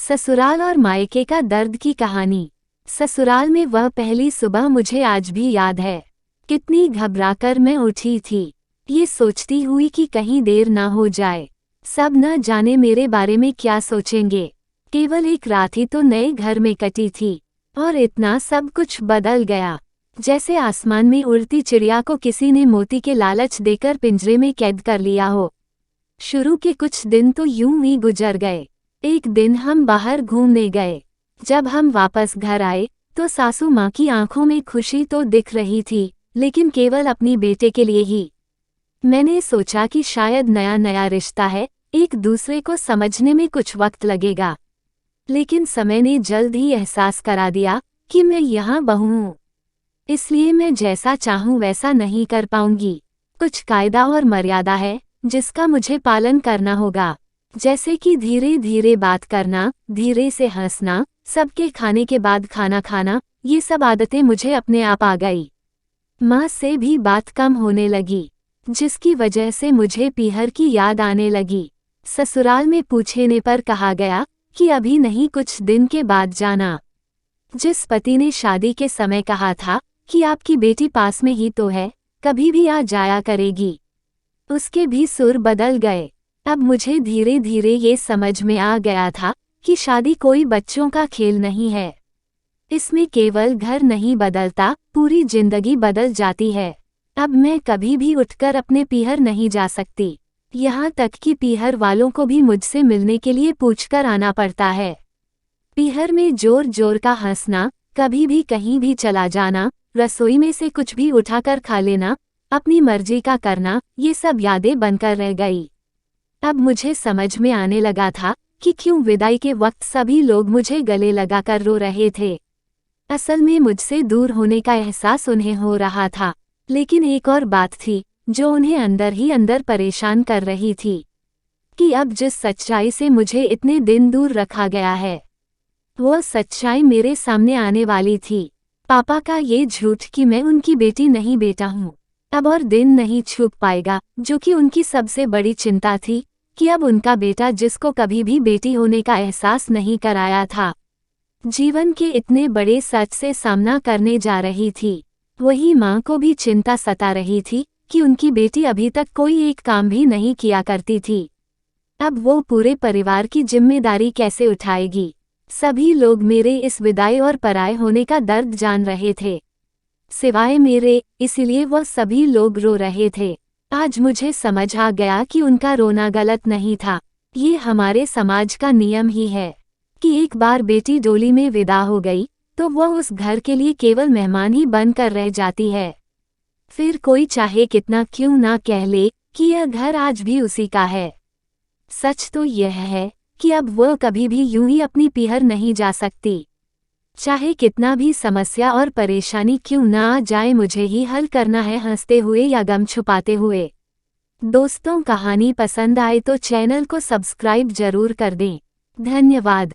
ससुराल और मायके का दर्द की कहानी। ससुराल में वह पहली सुबह मुझे आज भी याद है। कितनी घबराकर मैं उठी थी, ये सोचती हुई कि कहीं देर ना हो जाए। सब न जाने मेरे बारे में क्या सोचेंगे। केवल एक रात ही तो नए घर में कटी थी और इतना सब कुछ बदल गया, जैसे आसमान में उड़ती चिड़िया को किसी ने मोती के लालच देकर पिंजरे में कैद कर लिया हो। शुरू के कुछ दिन तो यूं ही गुजर गए। एक दिन हम बाहर घूमने गए। जब हम वापस घर आए तो सासू माँ की आंखों में खुशी तो दिख रही थी, लेकिन केवल अपनी बेटे के लिए ही। मैंने सोचा कि शायद नया नया रिश्ता है, एक दूसरे को समझने में कुछ वक्त लगेगा। लेकिन समय ने जल्द ही एहसास करा दिया कि मैं यहाँ बहू हूँ, इसलिए मैं जैसा चाहूँ वैसा नहीं कर पाऊंगी। कुछ कायदा और मर्यादा है जिसका मुझे पालन करना होगा, जैसे कि धीरे धीरे बात करना, धीरे से हंसना, सबके खाने के बाद खाना खाना। ये सब आदतें मुझे अपने आप आ गई। माँ से भी बात कम होने लगी, जिसकी वजह से मुझे पीहर की याद आने लगी। ससुराल में पूछने पर कहा गया कि अभी नहीं, कुछ दिन के बाद जाना। जिस पति ने शादी के समय कहा था कि आपकी बेटी पास में ही तो है, कभी भी आ जाया करेगी, उसके भी सुर बदल गए। अब मुझे धीरे धीरे ये समझ में आ गया था कि शादी कोई बच्चों का खेल नहीं है। इसमें केवल घर नहीं बदलता, पूरी जिंदगी बदल जाती है। अब मैं कभी भी उठकर अपने पीहर नहीं जा सकती, यहाँ तक कि पीहर वालों को भी मुझसे मिलने के लिए पूछकर आना पड़ता है। पीहर में जोर जोर का हंसना, कभी भी कहीं भी चला जाना, रसोई में से कुछ भी उठाकर खा लेना, अपनी मर्जी का करना, ये सब यादें बनकर रह गई। अब मुझे समझ में आने लगा था कि क्यों विदाई के वक्त सभी लोग मुझे गले लगाकर रो रहे थे। असल में मुझसे दूर होने का एहसास उन्हें हो रहा था, लेकिन एक और बात थी जो उन्हें अंदर ही अंदर परेशान कर रही थी, कि अब जिस सच्चाई से मुझे इतने दिन दूर रखा गया है, वो सच्चाई मेरे सामने आने वाली थी। पापा का ये झूठ कि मैं उनकी बेटी नहीं, बेटा हूँ, अब और दिन नहीं छुप पाएगा, जो कि उनकी सबसे बड़ी चिंता थी कि अब उनका बेटा, जिसको कभी भी बेटी होने का एहसास नहीं कराया था, जीवन के इतने बड़े सच से सामना करने जा रही थी। वही माँ को भी चिंता सता रही थी कि उनकी बेटी अभी तक कोई एक काम भी नहीं किया करती थी, अब वो पूरे परिवार की जिम्मेदारी कैसे उठाएगी। सभी लोग मेरे इस विदाई और पराये होने का दर्द जान रहे थे, सिवाय मेरे, इसलिए वह सभी लोग रो रहे थे। आज मुझे समझ आ गया कि उनका रोना गलत नहीं था। ये हमारे समाज का नियम ही है कि एक बार बेटी डोली में विदा हो गई तो वह उस घर के लिए केवल मेहमान ही बनकर रह जाती है। फिर कोई चाहे कितना क्यों ना कह ले कि यह घर आज भी उसी का है। सच तो यह है कि अब वह कभी भी यूं ही अपनी पीहर नहीं जा सकती। चाहे कितना भी समस्या और परेशानी क्यों ना आ जाए, मुझे ही हल करना है, हंसते हुए या गम छुपाते हुए। दोस्तों, कहानी पसंद आए तो चैनल को सब्सक्राइब जरूर कर दें। धन्यवाद।